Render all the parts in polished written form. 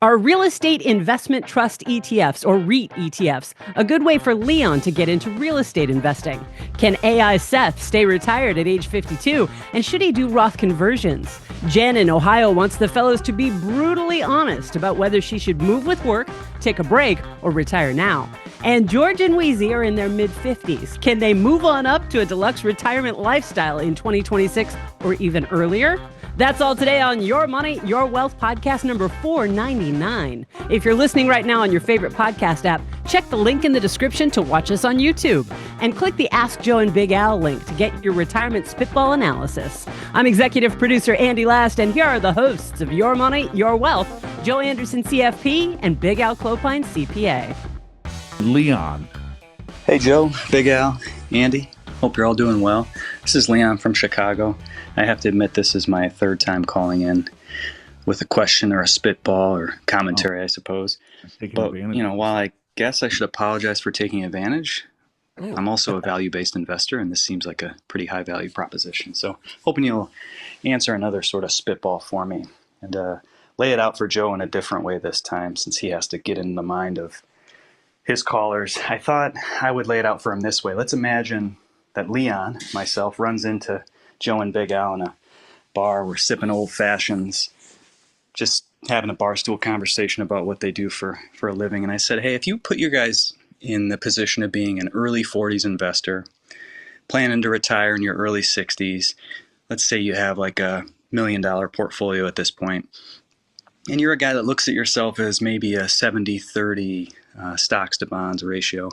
Are real estate investment trust ETFs, or REIT ETFs, a good way for Leon to get into real estate investing? Can AI Seth stay retired at age 52? And should he do Roth conversions? Jenn in Ohio wants the fellows to be brutally honest about whether she should move with work, take a break, or retire now. And George and Weezy are in their mid-50s. Can they move on up to a deluxe retirement lifestyle in 2026 or even earlier? That's all today on Your Money, Your Wealth podcast number 499. If you're listening right now on your favorite podcast app, check the link in the description to watch us on YouTube. And click the Ask Joe and Big Al link to get your retirement spitball analysis. I'm executive producer Andy Last, and here are the hosts of Your Money, Your Wealth, Joe Anderson, CFP, and Big Al Clopine, CPA. Leon. Hey, Joe, Big Al, Andy. Hope you're all doing well. This is Leon from Chicago. I have to admit this is my third time calling in with a question or a spitball or commentary, I suppose. But, while I guess I should apologize for taking advantage, I'm also a value-based investor, and this seems like a pretty high-value proposition. So hoping you'll answer another sort of spitball for me and lay it out for Joe in a different way this time, since he has to get in the mind of his callers. I thought I would lay it out for him this way. Let's imagine that Leon, myself, runs into Joe and Big Al in a bar. We're sipping old fashions, just having a bar stool conversation about what they do for a living. And I said, hey, if you put your guys in the position of being an early 40s investor, planning to retire in your early 60s, let's say you have like $1 million portfolio at this point, and you're a guy that looks at yourself as maybe a 70-30 stocks to bonds ratio,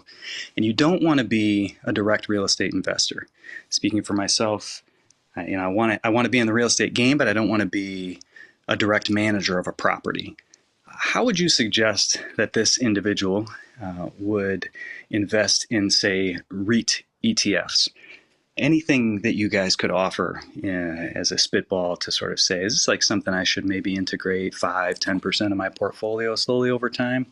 and you don't want to be a direct real estate investor. Speaking for myself, I want to be in the real estate game, but I don't want to be a direct manager of a property. How would you suggest that this individual would invest in, say, REIT ETFs? Anything that you guys could offer as a spitball to sort of say, is this like something I should maybe integrate 5-10% of my portfolio slowly over time?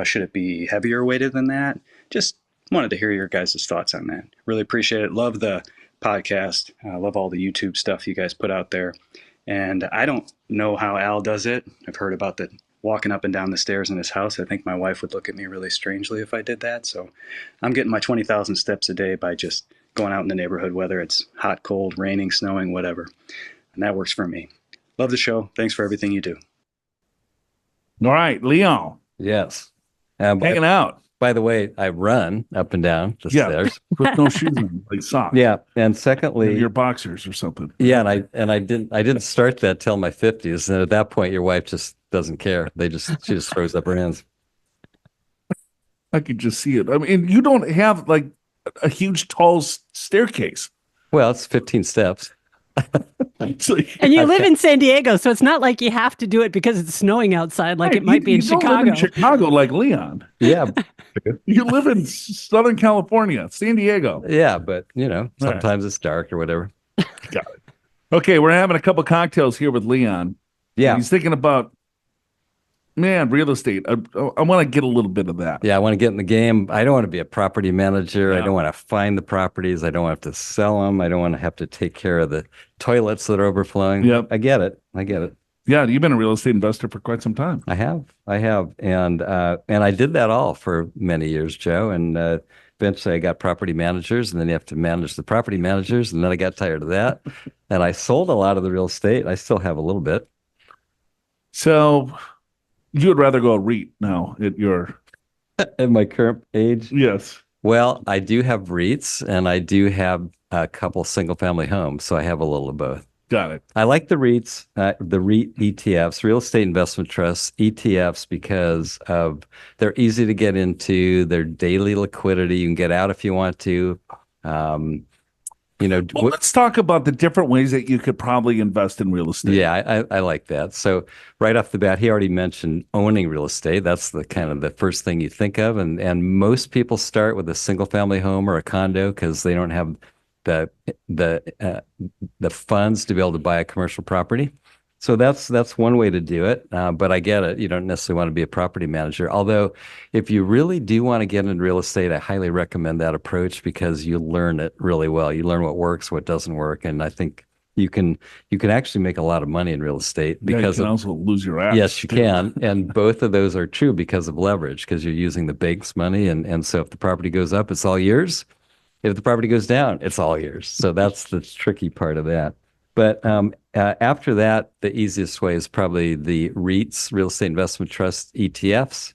Should it be heavier weighted than that? Just wanted to hear your guys' thoughts on that. Really appreciate it. Love the podcast. Love all the YouTube stuff you guys put out there. And I don't know how Al does it. I've heard about the walking up and down the stairs in his house. I think my wife would look at me really strangely if I did that. So I'm getting my 20,000 steps a day by just going out in the neighborhood, whether it's hot, cold, raining, snowing, whatever. And that works for me. Love the show. Thanks for everything you do. All right, Leon. Yes. Hanging out. By the way, I run up and down the stairs with no shoes on, like socks. Yeah, and secondly, your boxers or something. Yeah, and I didn't start that till my 50s, and at that point, your wife just doesn't care. She just throws up her hands. I could just see it. I mean, you don't have like a huge tall staircase. Well, it's 15 steps. And you live in San Diego, so it's not like you have to do it because it's snowing outside like it might be in Chicago. Live in Chicago like Leon. Yeah. You live in Southern California, San Diego. Yeah, but, sometimes it's dark or whatever. Got it. Okay, we're having a couple cocktails here with Leon. Yeah. He's thinking about, real estate. I want to get a little bit of that. Yeah, I want to get in the game. I don't want to be a property manager. Yeah. I don't want to find the properties. I don't want to have to sell them. I don't want to have to take care of the toilets that are overflowing. Yep. I get it. Yeah, you've been a real estate investor for quite some time. I have. And I did that all for many years, Joe. And eventually I got property managers, and then you have to manage the property managers. And then I got tired of that. And I sold a lot of the real estate. I still have a little bit. So you would rather go a REIT now at my current age? Yes. Well, I do have REITs, and I do have a couple single family homes. So I have a little of both. Got it. I like the REITs, the REIT ETFs, real estate investment trusts, ETFs, because they're easy to get into. They're daily liquidity. You can get out if you want to. Let's talk about the different ways that you could probably invest in real estate. Yeah, I like that. So right off the bat, he already mentioned owning real estate. That's the kind of the first thing you think of. And most people start with a single family home or a condo because they don't have the funds to be able to buy a commercial property. So that's one way to do it. But I get it. You don't necessarily want to be a property manager. Although if you really do want to get into real estate, I highly recommend that approach because you learn it really well. You learn what works, what doesn't work. And I think you can actually make a lot of money in real estate Yeah, you because can of, also lose your ass. yes, you too. can. And both of those are true because of leverage, because you're using the bank's money. And so if the property goes up, it's all yours. If the property goes down, it's all yours. So that's the tricky part of that. But after that, the easiest way is probably the REITs, real estate investment trust ETFs.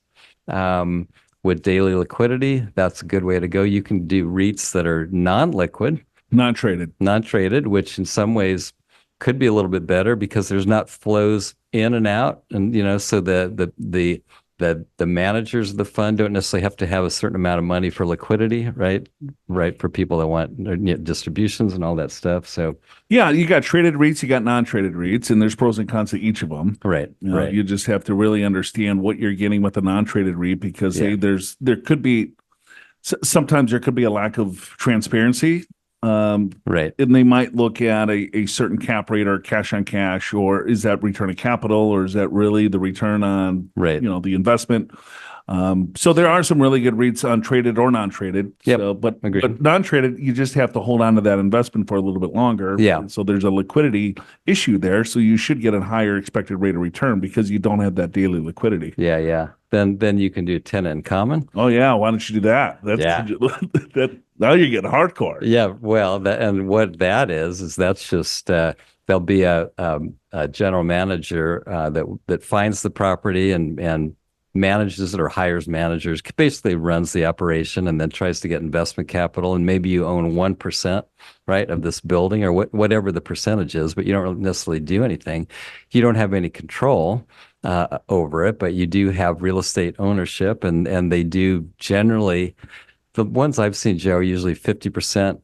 With daily liquidity, that's a good way to go. You can do REITs that are non-liquid, Non-traded. which in some ways could be a little bit better because there's not flows in and out, and so the managers of the fund don't necessarily have to have a certain amount of money for liquidity, right? Right, for people that want distributions and all that stuff. So Yeah, you got traded REITs, you got non-traded REITs, and there's pros and cons to each of them. right, right, You just have to really understand what you're getting with a non-traded REIT because Yeah. there could be sometimes there could be a lack of transparency. right. And they might look at a certain cap rate or cash on cash, or is that return on capital, or is that really the return on Right. the investment? So there are some really good REITs on traded or non-traded. Yep. So, but Agreed. non-traded, you just have to hold on to that investment for a little bit longer. Yeah. So there's a liquidity issue there. So you should get a higher expected rate of return because you don't have that daily liquidity. Yeah. Then you can do tenant in common. Oh yeah, why don't you do that? Yeah. That now you're getting hardcore. Yeah, well, and what that is that's just there'll be a general manager that finds the property and manages it or hires managers, basically runs the operation and then tries to get investment capital. And maybe you own 1%, right, of this building or whatever the percentage is, but you don't necessarily do anything. You don't have any control over it, but you do have real estate ownership, and they do generally. The ones I've seen, Joe, are usually 50%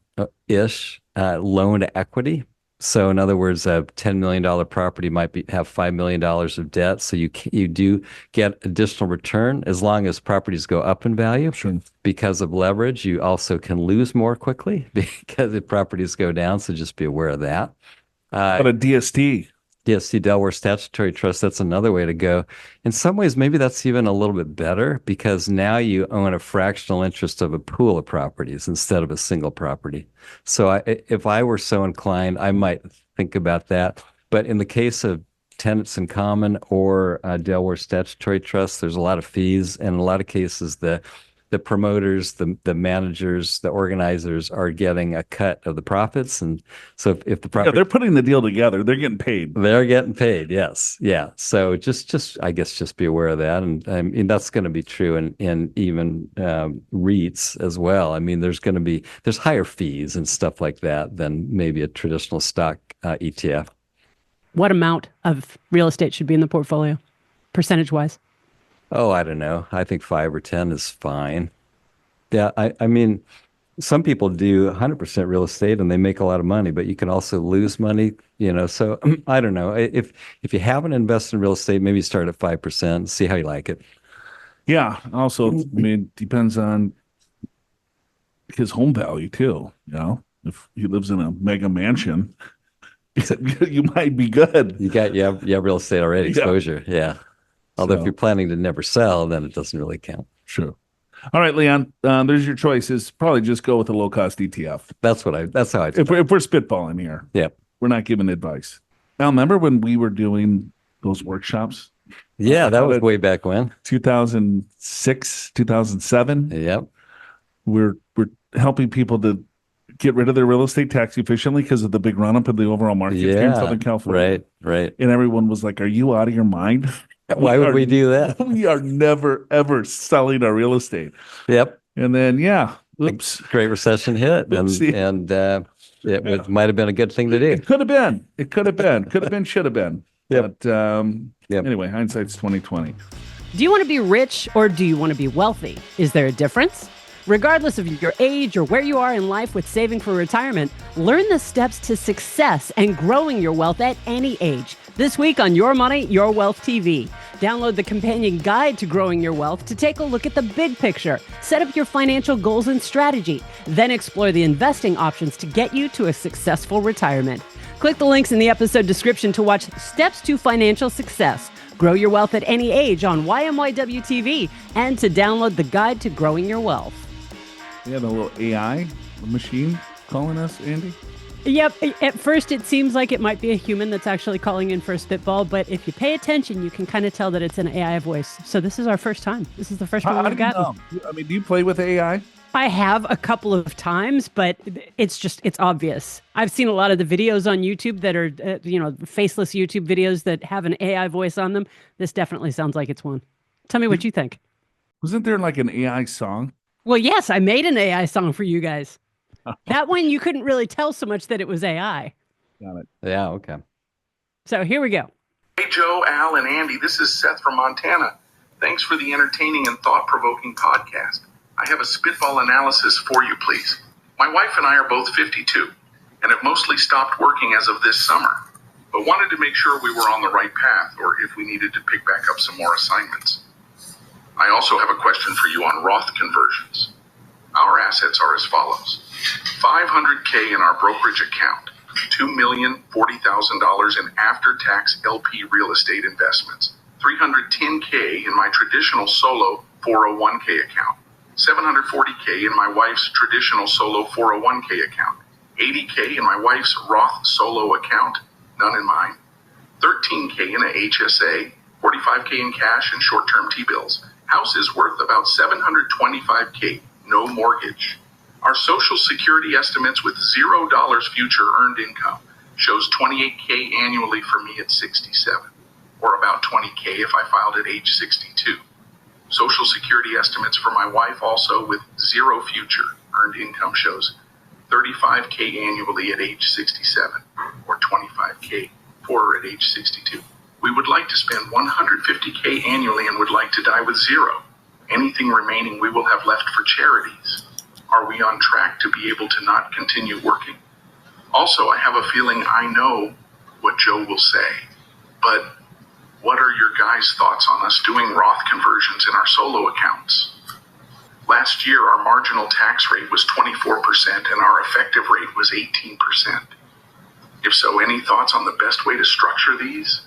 ish loan to equity. So in other words, a $10 million property might have $5 million of debt. So you do get additional return as long as properties go up in value. Sure. Because of leverage, you also can lose more quickly because if properties go down. So just be aware of that. But a DST. DST, Delaware Statutory Trust, that's another way to go. In some ways, maybe that's even a little bit better because now you own a fractional interest of a pool of properties instead of a single property. So if I were so inclined, I might think about that. But in the case of tenants in common or Delaware Statutory Trust, there's a lot of fees. And in a lot of cases, the promoters, the managers, the organizers are getting a cut of the profits. And so if the property, they're putting the deal together, they're getting paid. they're getting paid. Yes. Yeah. So just I guess just be aware of that. And I mean, that's going to be true in even REITs as well. I mean, there's higher fees and stuff like that than maybe a traditional stock ETF. What amount of real estate should be in the portfolio, percentage-wise? Oh, I don't know. I think 5 or 10 is fine. Yeah, I mean, some people do 100% real estate and they make a lot of money, but you can also lose money, So I don't know. If you haven't invested in real estate, maybe start at 5%, see how you like it. Yeah. Also, I mean, depends on his home value too. If he lives in a mega mansion, you might be good. You have real estate already, exposure. Yeah. Although if you're planning to never sell, then it doesn't really count. Sure. All right, Leon, there's your choices. Probably just go with a low cost ETF. That's how I if we're spitballing here. Yeah. We're not giving advice. Now, remember when we were doing those workshops? Yeah, that was way back when. 2006, 2007. Yep. We're helping people to get rid of their real estate tax efficiently because of the big run up in the overall market here in Southern California. Right. And everyone was like, "Are you out of your mind? Why would we do that? We are never ever selling our real estate." Yep. And then oops, Great recession hit, and it might have been a good thing to do. It could have been. Should have been. Yep. But anyway, hindsight's 2020. Do you want to be rich or do you want to be wealthy? Is there a difference? Regardless of your age or where you are in life with saving for retirement, learn the steps to success and growing your wealth at any age. This week on Your Money, Your Wealth TV. Download the companion guide to growing your wealth to take a look at the big picture, set up your financial goals and strategy, then explore the investing options to get you to a successful retirement. Click the links in the episode description to watch Steps to Financial Success. Grow your wealth at any age on YMYW TV and to download the guide to growing your wealth. We had a little AI machine calling us, Andy. Yep. At first, it seems like it might be a human that's actually calling in for a spitball, but if you pay attention, you can kind of tell that it's an AI voice. So this is our first time. This is the first one How we've do you gotten. know? I mean, do you play with AI? I have a couple of times, but it's obvious. I've seen a lot of the videos on YouTube that are, faceless YouTube videos that have an AI voice on them. This definitely sounds like it's one. Tell me what you think. Wasn't there like an AI song? Well, yes, I made an AI song for you guys. That one you couldn't really tell so much that it was AI. Got it. Yeah, okay. So here we go. Hey, Joe, Al, and Andy. This is Seth from Montana. Thanks for the entertaining and thought-provoking podcast. I have a spitball analysis for you, please. My wife and I are both 52 and have mostly stopped working as of this summer, but wanted to make sure we were on the right path or if we needed to pick back up some more assignments. I also have a question for you on Roth conversions. Our assets are as follows. $500K in our brokerage account, $2,040,000 in after-tax LP real estate investments, $310K in my traditional solo 401K account, $740K in my wife's traditional solo 401K account, $80K in my wife's Roth solo account, none in mine, $13K in a HSA, $45K in cash and short-term T-bills. House is worth about $725K, no mortgage. Our Social Security estimates with $0 future earned income shows $28K annually for me at 67, or about $20K if I filed at age 62. Social Security estimates for my wife also with zero future earned income shows $35K annually at age 67, or $25K for her at age 62. We would like to spend $150K annually and would like to die with zero. Anything remaining we will have left for charities. Are we on track to be able to not continue working? Also, I have a feeling I know what Joe will say, but what are your guys' thoughts on us doing Roth conversions in our solo accounts? Last year, our marginal tax rate was 24% and our effective rate was 18%. If so, any thoughts on the best way to structure these?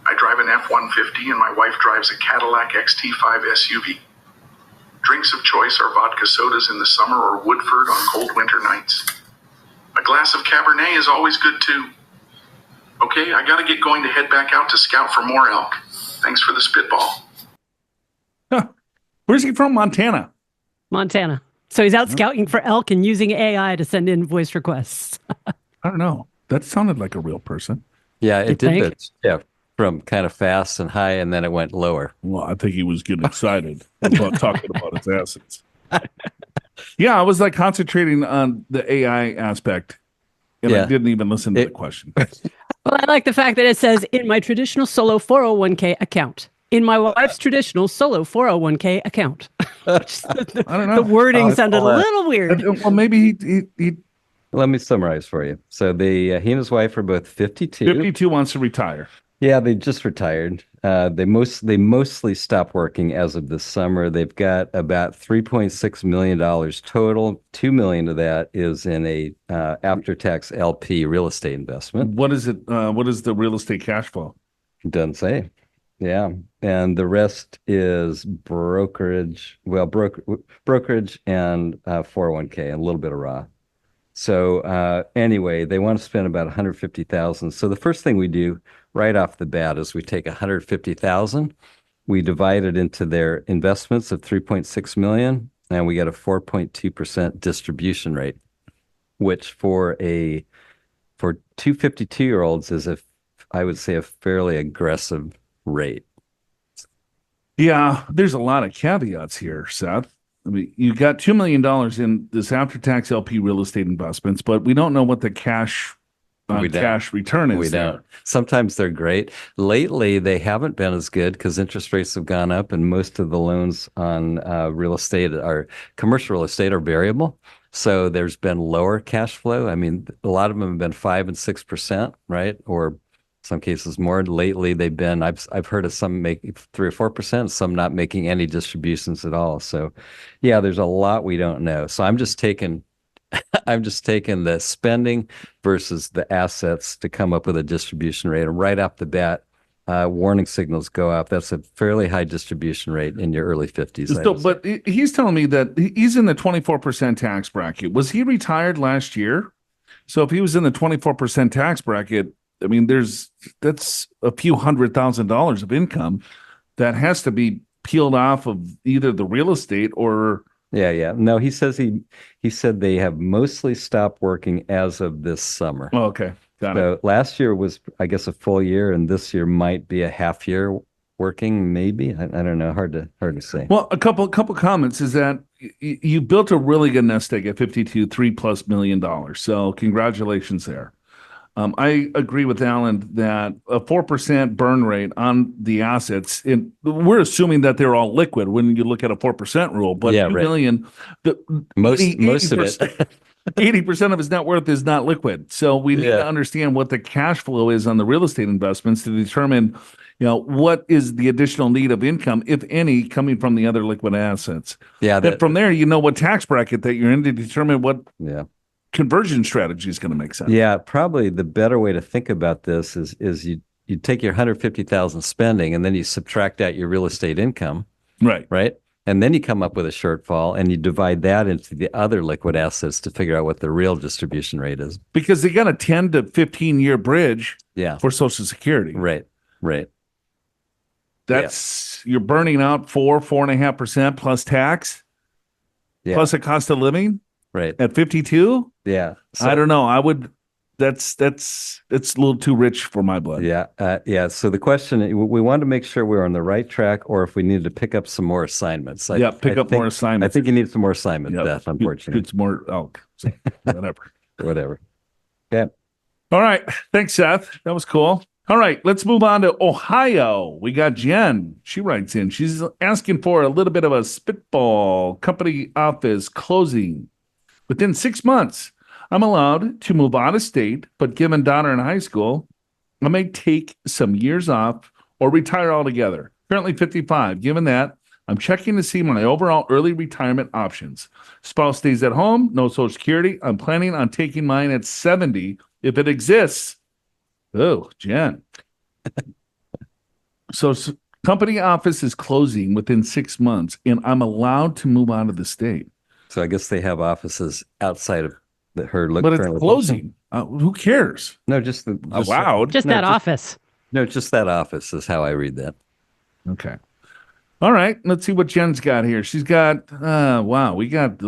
I drive an F-150 and my wife drives a Cadillac XT5 SUV. Drinks of choice are vodka sodas in the summer or Woodford on cold winter nights. A glass of Cabernet is always good too. Okay, I gotta get going to head back out to scout for more elk. Thanks for the spitball. Huh. Where's he from? Montana. Montana. So he's out scouting for elk and using AI to send in voice requests. I don't know. That sounded like a real person. Yeah, it did. think? But, yeah, from kind of fast and high, and then it went lower. Well, I think he was getting excited about talking about his assets. Yeah, I was like concentrating on the AI aspect, and I didn't even listen to the question. Well, I like the fact that it says, in my traditional solo 401k account. In my wife's traditional solo 401k account. I don't know. The wording sounded a little weird. Well, maybe he Let me summarize for you. So he and his wife are both 52. 52 wants to retire. Yeah, they just retired. They mostly stopped working as of this summer. They've got about $3.6 million total. $2 million of that is in a after-tax LP real estate investment. What is it? What is the real estate cash flow? Doesn't say. Yeah, and the rest is brokerage. Well, brokerage and 401k, and a little bit of Roth. So anyway, they want to spend about $150,000. So the first thing we do right off the bat is we take $150,000, we divide it into their investments of $3.6 million, and we get a 4.2% distribution rate, which for two 52-year-olds is I would say a fairly aggressive rate. Yeah, there's a lot of caveats here, Seth. I mean, you got $2 million in this after-tax LP real estate investments, but we don't know what the cash return is. We don't. Sometimes they're great. Lately, they haven't been as good because interest rates have gone up, and most of the loans on commercial real estate are variable. So there's been lower cash flow. I mean, a lot of them have been 5% and 6%, right? Or some cases more. Lately, they've been, I've heard of some make 3 or 4%, some not making any distributions at all. So yeah, there's a lot we don't know. So I'm just taking the spending versus the assets to come up with a distribution rate. And right off the bat, warning signals go up. That's a fairly high distribution rate in your early 50s. Still, but he's telling me that he's in the 24% tax bracket. Was he retired last year? So if he was in the 24% tax bracket, I mean, that's a few $100,000 of income that has to be peeled off of either the real estate or. Yeah. No, he says he said they have mostly stopped working as of this summer. Oh, okay. Got it. So last year was, I guess, a full year, and this year might be a half year working, maybe. I don't know. Hard to say. Well, a couple comments is that you built a really good nest egg at 52, $3+ million. So congratulations there. I agree with Alan that a 4% burn rate on the assets, we're assuming that they're all liquid when you look at a 4% rule, but Yeah, $2 right. million, Most of it. 80% of his net worth is not liquid. So we need to understand what the cash flow is on the real estate investments to determine, what is the additional need of income, if any, coming from the other liquid assets. Yeah. Then from there, what tax bracket that you're in to determine what conversion strategy is going to make sense. Yeah, probably the better way to think about this is you take your 150,000 spending and then you subtract out your real estate income. Right. And then you come up with a shortfall and you divide that into the other liquid assets to figure out what the real distribution rate is. Because they got a 10 to 15 year bridge for Social Security. Right. That's you're burning out 4.5% plus tax, plus a cost of living. Right. At 52? Yeah. So, I don't know. I would it's a little too rich for my blood. Yeah. So the question, we wanted to make sure we were on the right track or if we needed to pick up some more assignments. Pick up more assignments. I think you need some more assignments, Beth, unfortunately. It's more whatever. Whatever. Yeah. All right. Thanks, Seth. That was cool. All right, let's move on to Ohio. We got Jenn. She writes in. She's asking for a little bit of a spitball. Company office closing within 6 months. I'm allowed to move out of state, but given daughter in high school, I may take some years off or retire altogether. Currently 55. Given that, I'm checking to see my overall early retirement options. Spouse stays at home, no Social Security. I'm planning on taking mine at 70 if it exists. Oh, Jenn. So company office is closing within 6 months, and I'm allowed to move out of the state. So I guess they have offices outside of her. But it's closing. Who cares? No, just allowed. Just that office. No, just that office is how I read that. Okay. All right. Let's see what Jenn's got here. She's got. Wow. We got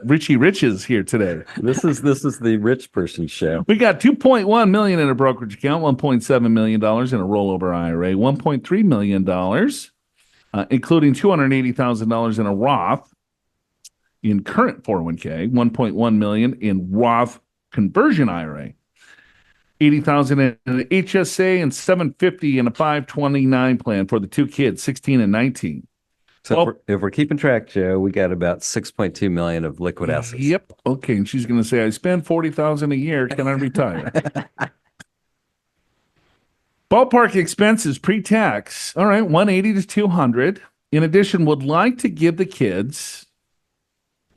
Richie Riches here today. This is the rich person show. We got $2.1 million in a brokerage account, $1.7 million in a rollover IRA, $1.3 million, including $280,000 in a Roth in current 401k, $1.1 million in Roth conversion IRA, $80,000 in an HSA, and $750 in a 529 plan for the two kids, 16 and 19. So if we're keeping track, Joe, we got about 6.2 million of liquid assets. Yep. Okay. And she's going to say, I spend $40,000 a year. Can I retire? Ballpark expenses pre-tax. All right. 180 to 200. In addition, would like to give the kids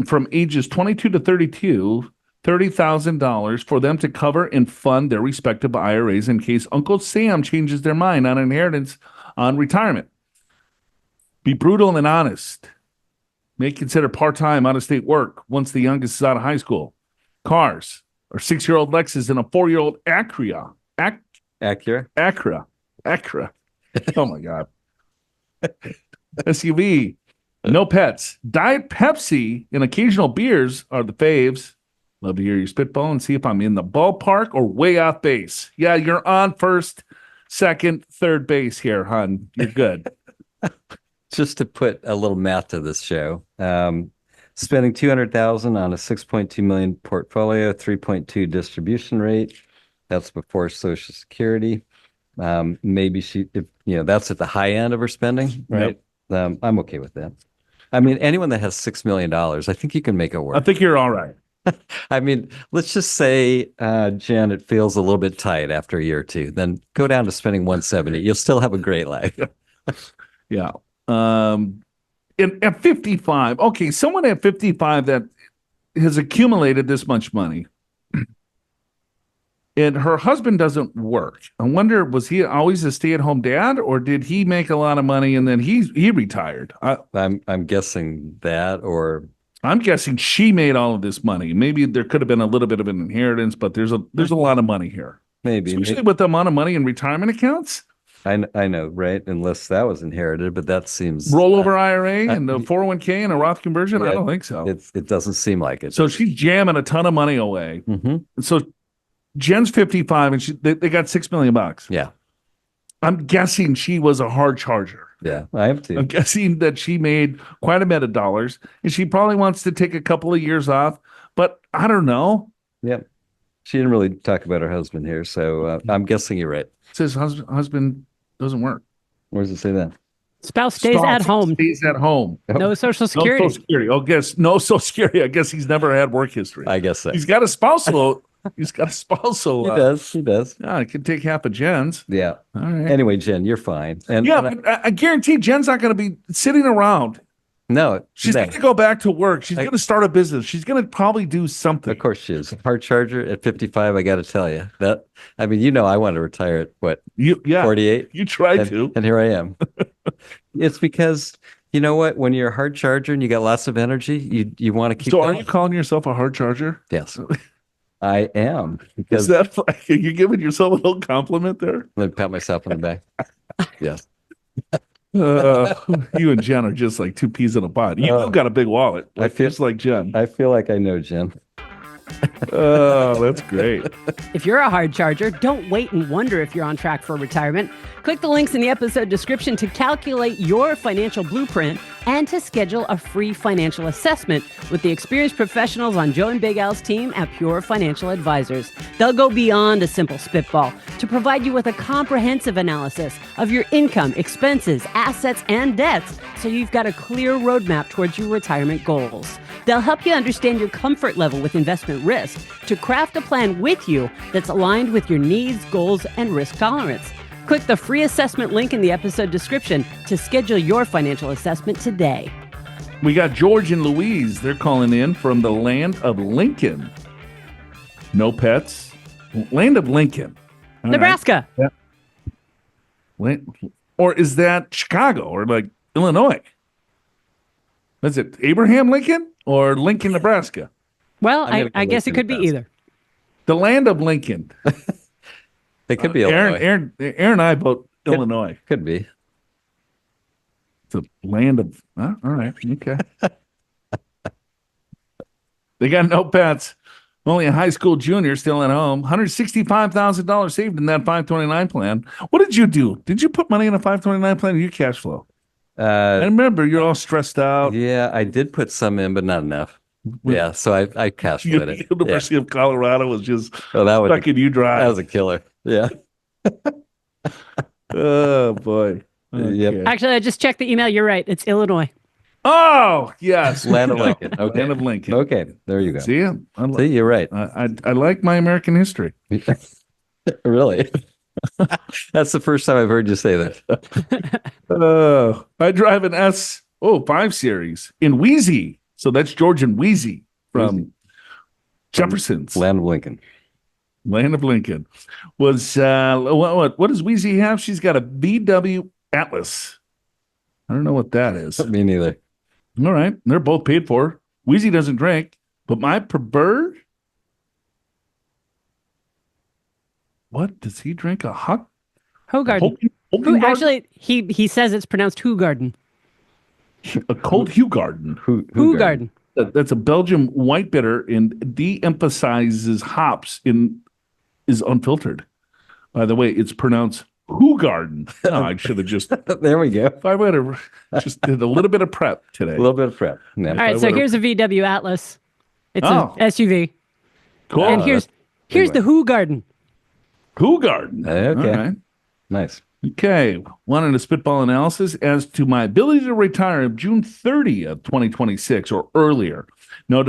from ages 22 to 32, $30,000 for them to cover and fund their respective IRAs in case Uncle Sam changes their mind on inheritance on retirement. Be brutal and honest. May consider part-time out-of-state work once the youngest is out of high school. Cars are 6-year-old Lexus and a 4-year-old Acura. Acura. Oh, my God. SUV. No pets. Diet Pepsi and occasional beers are the faves. Love to hear your spitball and see if I'm in the ballpark or way off base. Yeah, you're on first, second, third base here, hon. You're good. Just to put a little math to this show, spending $200,000 on a 6.2 million portfolio, 3.2 distribution rate. That's before Social Security. Maybe that's at the high end of her spending, right? Yep. I'm okay with that. I mean, anyone that has $6 million, I think you can make it work. I think you're all right. I mean, let's just say, Jen, it feels a little bit tight after a year or two. Then go down to spending 170. You'll still have a great life. Yeah. At 55, okay, someone at 55 that has accumulated this much money and her husband doesn't work. I wonder, was he always a stay-at-home dad or did he make a lot of money and then he retired? I'm guessing that, or I'm guessing she made all of this money. Maybe there could have been a little bit of an inheritance, but there's a lot of money here. Maybe. Especially with the amount of money in retirement accounts. I know, right? Unless that was inherited, but that seems Rollover IRA and the 401k and a Roth conversion? Yeah, I don't think so. It doesn't seem like it. So she's jamming a ton of money away. Mm-hmm. So Jen's 55 and they got $6 million. Yeah. I'm guessing she was a hard charger. Yeah, I have to. I'm guessing that she made quite a bit of dollars and she probably wants to take a couple of years off, but I don't know. Yep. She didn't really talk about her husband here, so I'm guessing you're right. It says husband doesn't work. Where does it say that? Spouse stays at home. Stays at home. No Social Security. No Social Security. Oh, no Social Security. I guess he's never had work history. I guess so. He's got a spousal. He's got a spousal. He does. Yeah, it could take half of Jen's. Yeah. All right. Anyway, Jen, you're fine. And but I guarantee Jen's not going to be sitting around. No, she's going to go back to work. She's going to start a business. She's going to probably do something. Of course she is. Hard charger at 55. I got to tell you that. I mean, I want to retire at what? 48. You tried to, and here I am. It's because you know what? When you're a hard charger and you got lots of energy, you want to keep. So, are you calling yourself a hard charger? Yes, I am. Because is that like, are you giving yourself a little compliment there? Let me pat myself on the back. Yes. You and Jen are just like two peas in a pod. You've got a big wallet. I feel just like Jen. I feel like I know Jen. Oh, that's great. If you're a hard charger, don't wait and wonder if you're on track for retirement. Click the links in the episode description to calculate your financial blueprint and to schedule a free financial assessment with the experienced professionals on Joe and Big Al's team at Pure Financial Advisors. They'll go beyond a simple spitball to provide you with a comprehensive analysis of your income, expenses, assets, and debts so you've got a clear roadmap towards your retirement goals. They'll help you understand your comfort level with investment risk to craft a plan with you that's aligned with your needs, goals, and risk tolerance. Click the free assessment link in the episode description to schedule your financial assessment today. We got George and Louise. They're calling in from the land of Lincoln. No pets. Land of Lincoln. All Nebraska. Right. Yeah. Or is that Chicago or like Illinois? Is it Abraham Lincoln or Lincoln, Nebraska? Well, I guess it could be either. The land of Lincoln. It could be Illinois. Aaron and I vote Illinois. Could be. It's a land of. All right. Okay. They got no pets. Only a high school junior still at home. $165,000 saved in that 529 plan. What did you do? Did you put money in a 529 plan or your cash flow? I remember you're all stressed out. Yeah, I did put some in, but not enough. Yeah, so I cash flowed it. University of Colorado was just that sucking you dry. That was a killer. Yeah. Oh boy. Okay. Yep. Actually, I just checked the email. You're right. It's Illinois. Oh yes, land of Lincoln. Okay. Land of Lincoln. Okay, there you go. See, you're right. I like my American history. Really? That's the first time I've heard you say that. I drive an S5 series in Weezy. So that's George and Weezy from Jefferson's. Land of Lincoln. Land of Lincoln. Was what does Weezy have? She's got a VW Atlas. I don't know what that is. Me neither. All right. They're both paid for. Weezy doesn't drink, but my preferred. What does he drink? A Huck? Hoegaarden. Actually, he says it's pronounced Hoegaarden. A cold Hoegaarden. Hoegaarden. That's a Belgian white bitter and de-emphasizes hops is unfiltered. By the way, it's pronounced Hoegaarden. Oh, I should have just. There we go. I would have just did a little bit of prep today. A little bit of prep. Yeah. All right, so here's a VW Atlas. It's an SUV. Cool. And here's the Hoegaarden. Hoegaarden. Okay. All right. Nice. Okay. Wanted a spitball analysis as to my ability to retire of June 30th, 2026 or earlier. No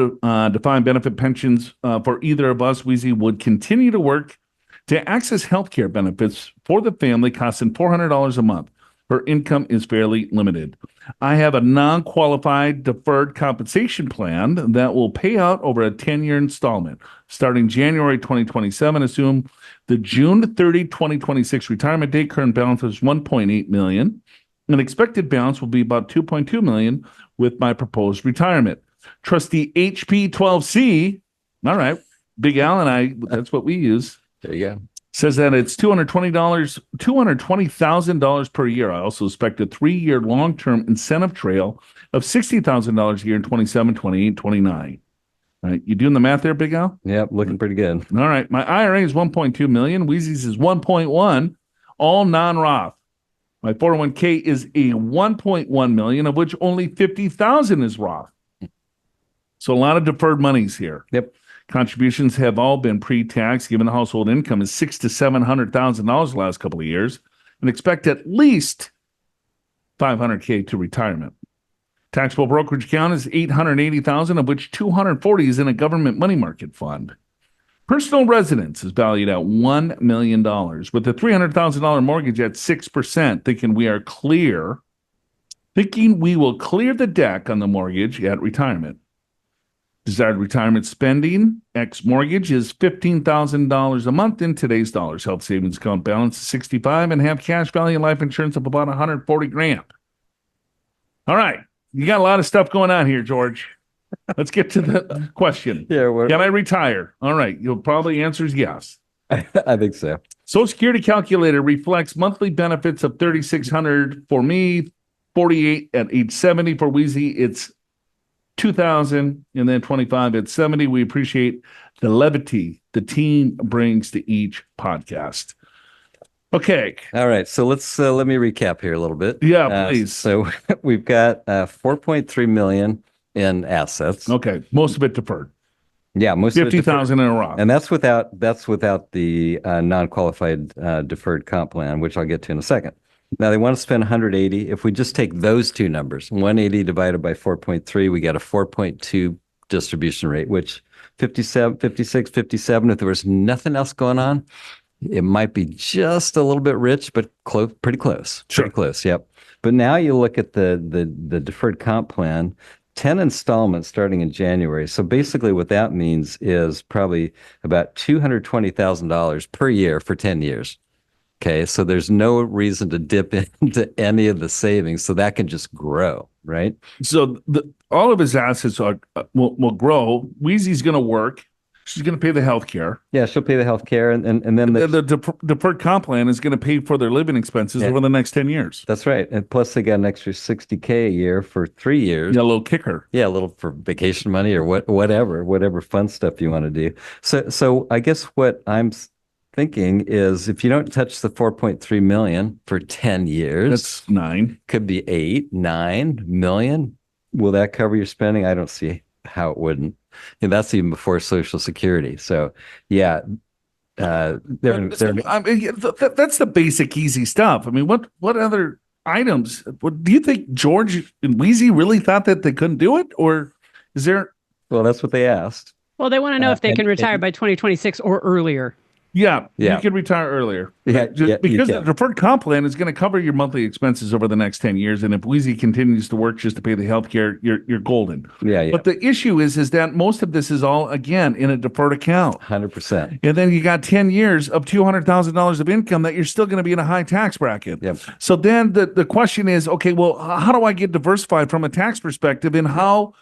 defined benefit pensions for either of us. Weezy would continue to work to access healthcare benefits for the family costing $400 a month. Her income is fairly limited. I have a non-qualified deferred compensation plan that will pay out over a 10-year installment starting January 2027. Assume the June 30, 2026 retirement date. Current balance is $1.8 million. An expected balance will be about $2.2 million with my proposed retirement. Trustee HP12C. All right. Big Al and I, that's what we use. There you go. Says that it's $220,000 per year. I also expect a 3-year long-term incentive trail of $60,000 a year in 27, 28, 29. All right. You doing the math there, Big Al? Yep, looking pretty good. All right. My IRA is 1.2 million. Weezy's is 1.1, all non-Roth. My 401k is a 1.1 million, of which only 50,000 is Roth. So a lot of deferred monies here. Yep. Contributions have all been pre-tax, given the household income is $600,000 to $700,000 the last couple of years, and expect at least $500K to retirement. Taxable brokerage account is $880,000, of which $240,000 is in a government money market fund. Personal residence is valued at $1 million, with a $300,000 mortgage at 6%. Thinking we will clear the deck on the mortgage at retirement. Desired retirement spending, ex-mortgage, is $15,000 a month in today's dollars. Health savings account balance is $65,000 and have cash value and life insurance of about $140,000. All right. You got a lot of stuff going on here, George. Let's get to the question. Yeah, can I retire? All right. You'll probably answer is yes. I think so. Social Security calculator reflects monthly benefits of $3,600 for me, $48 at age 70 for Weezy. It's $2,000 and then $25 at 70. We appreciate the levity the team brings to each podcast. Okay. All right. So let me recap here a little bit. Yeah, please. So we've got 4.3 million in assets. Okay. Most of it deferred. Yeah, most 50,000 in a Roth. And that's without the non-qualified deferred comp plan, which I'll get to in a second. Now they want to spend 180. If we just take those two numbers, 180 divided by 4.3, we get a 4.2 distribution rate, which 57, 56, 57, if there was nothing else going on, it might be just a little bit rich, but pretty close. Sure. Pretty close, yep. But now you look at the deferred comp plan, 10 installments starting in January. So basically what that means is probably about $220,000 per year for 10 years. Okay, so there's no reason to dip into any of the savings, so that can just grow, right? So all of his assets will grow. Weezy's going to work. She's going to pay the health care. Yeah, she'll pay the health care, and then the deferred comp plan is going to pay for their living expenses over the next 10 years. That's right, and plus they got an extra $60K a year for 3 years. Yeah, a little kicker. Yeah, a little for vacation money or whatever fun stuff you want to do. So I guess what I'm thinking is if you don't touch the 4.3 million for 10 years, that's 9. Could be 8, 9 million. Will that cover your spending? I don't see how it wouldn't. And that's even before Social Security. So yeah, I mean, that's the basic easy stuff. I mean, what other items? Do you think George and Weezy really thought that they couldn't do it, or is there? Well, that's what they asked. Well, they want to know if they can retire by 2026 or earlier. Yeah, you can retire earlier. Yeah, because the deferred comp plan is going to cover your monthly expenses over the next 10 years. And if Weezy continues to work just to pay the health care, you're golden. Yeah. But the issue is that most of this is all, again, in a deferred account. 100%. And then you got 10 years of $200,000 of income that you're still going to be in a high tax bracket. Yep. So then the question is, okay, well, how do I get diversified from a tax perspective, and how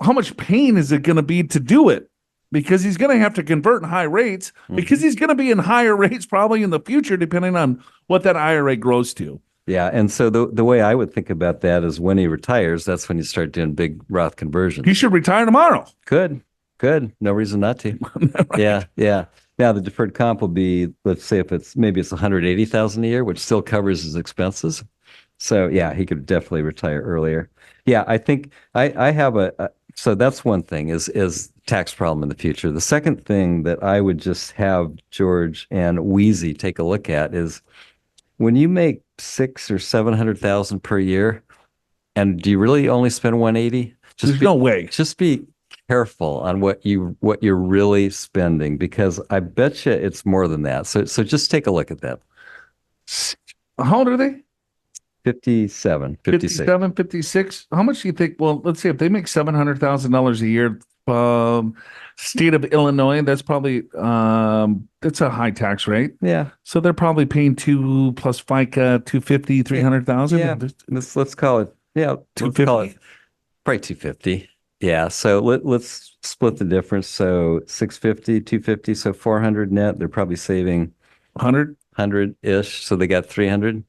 much pain is it going to be to do it? Because he's going to have to convert in high rates, because he's going to be in higher rates probably in the future, depending on what that IRA grows to. Yeah. And so the way I would think about that is when he retires, that's when you start doing big Roth conversions. He should retire tomorrow. Good. No reason not to. Right. Yeah. Now the deferred comp will be, let's say it's 180,000 a year, which still covers his expenses. So yeah, he could definitely retire earlier. Yeah. I think I have so that's one thing is tax problem in the future. The second thing that I would just have George and Weezy take a look at is when you make $600,000 or $700,000 per year, and do you really only spend 180? There's no way. Just be careful on what you're really spending, because I bet you it's more than that. So just take a look at that. How old are they? 57, 56. 57, 56. How much do you think? Well, let's say if they make $700,000 a year, state of Illinois, that's probably that's a high tax rate. Yeah. So they're probably paying 2 plus FICA, 250, 300,000. Yeah. Let's call it. Yeah. 250. Probably 250. Yeah. So let's split the difference. So 650, 250, so 400 net. They're probably saving 100-ish. So they got 300,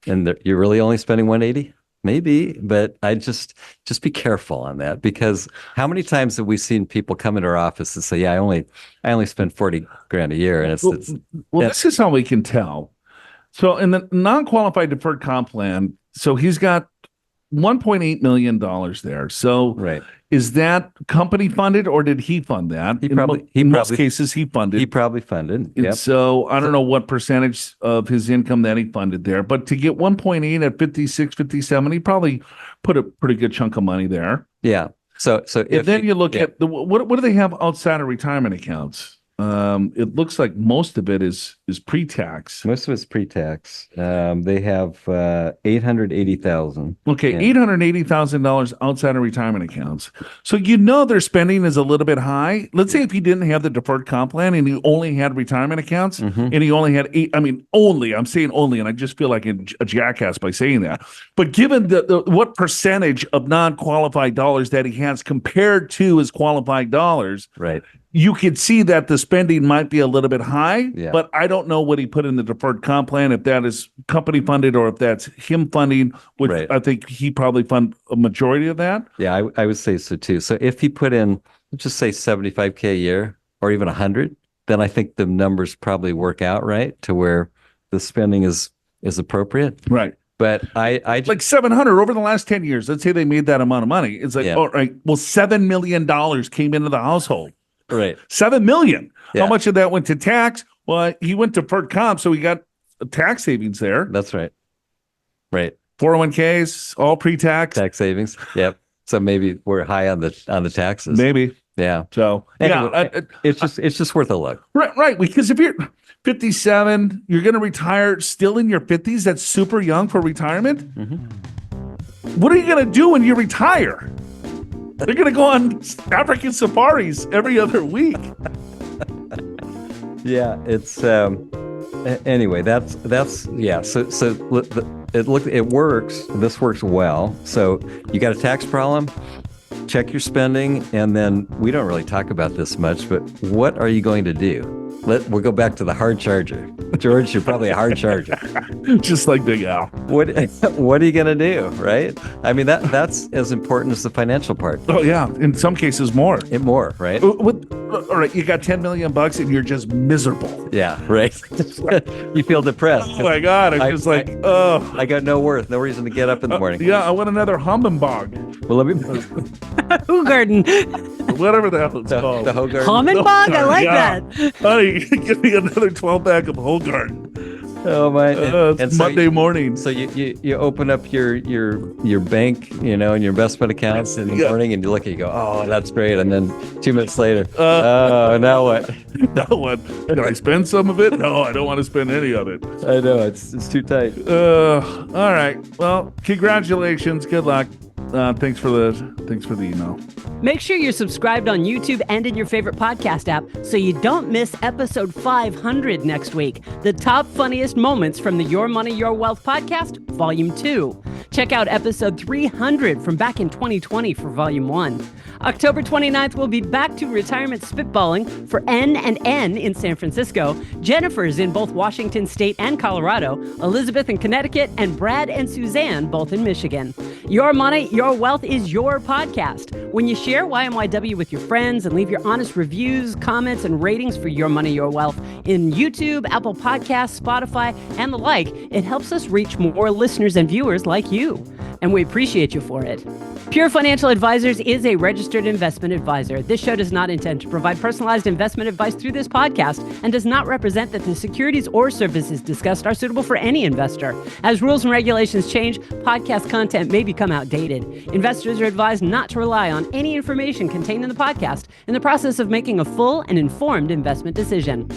and you're really only spending 180. Maybe, but I just be careful on that, because how many times have we seen people come into our office and say, "Yeah, I only spend 40 grand a year," and this is how we can tell. So in the non-qualified deferred comp plan, so he's got $1.8 million there. So right. Is that company funded, or did he fund that? In most cases, he funded. He probably funded. Yep. So I don't know what percentage of his income that he funded there, but to get 1.8 at 56, 57, he probably put a pretty good chunk of money there. Yeah. So if then you look at what do they have outside of retirement accounts? It looks like most of it is pre-tax. Most of it's pre-tax. They have $880,000. Okay, $880,000 outside of retirement accounts. So their spending is a little bit high. Let's say if he didn't have the deferred comp plan and he only had retirement accounts, and he only had I'm saying only, and I just feel like a jackass by saying that. But given the what percentage of non-qualified dollars that he has compared to his qualified dollars, right, you could see that the spending might be a little bit high, but I don't know what he put in the deferred comp plan, if that is company funded or if that's him funding, which I think he probably fund a majority of that. Yeah, I would say so too. So if he put in, let's just say 75K a year or even 100, then I think the numbers probably work out right to where the spending is appropriate. Right. But I like 700 over the last 10 years. Let's say they made that amount of money. It's like, all right, well, $7 million came into the household. Right. $7 million. Yeah. How much of that went to tax? Well, he went to deferred comp, so he got tax savings there. That's right. Right. 401ks, all pre-tax. Tax savings. Yep. So maybe we're high on the taxes. Maybe. Yeah. So anyway, it's just worth a look. Right. Because if you're 57, you're going to retire still in your 50s. That's super young for retirement. Mm-hmm. What are you going to do when you retire? They're going to go on African safaris every other week. Yeah, it's anyway. That's yeah. So it works. This works well. So you got a tax problem? Check your spending, and then we don't really talk about this much, but what are you going to do? We'll go back to the hard charger. George, you're probably a hard charger. Just like Big Al. What are you going to do, right? I mean, that's as important as the financial part. Oh, yeah. In some cases, more. More, right? All right, you got $10 million and you're just miserable. Yeah, right. You feel depressed. Oh, my God. I'm just like, oh. I got no reason to get up in the morning. Yeah, I want another Hummenbog. Well, let me... Hogarden. Whatever the hell it's called. The Hogarden. Hummenbog? I like that. Honey, give me another 12-pack of Hogarden. Oh my! It's Monday morning. So you open up your bank, and your investment accounts in the morning, and you look and you go, oh, that's great, and then 2 minutes later, now what? Now what? Can I spend some of it? No, I don't want to spend any of it. I know it's too tight. All right. Well, congratulations. Good luck. Thanks for the email. Make sure you're subscribed on YouTube and in your favorite podcast app so you don't miss episode 500 next week, the top funniest moments from the Your Money, Your Wealth podcast, Volume 2. Check out episode 300 from back in 2020 for Volume 1. October 29th, we'll be back to retirement spitballing for N and N in San Francisco, Jennifer's in both Washington State and Colorado, Elizabeth in Connecticut, and Brad and Suzanne both in Michigan. Your Money, Your Wealth is your podcast. When you share YMYW with your friends and leave your honest reviews, comments, and ratings for Your Money, Your Wealth in YouTube, Apple Podcasts, Spotify, and the like, it helps us reach more listeners and viewers like you. And we appreciate you for it. Pure Financial Advisors is a registered investment advisor. This show does not intend to provide personalized investment advice through this podcast and does not represent that the securities or services discussed are suitable for any investor. As rules and regulations change, podcast content may become outdated. Investors are advised not to rely on any information contained in the podcast in the process of making a full and informed investment decision.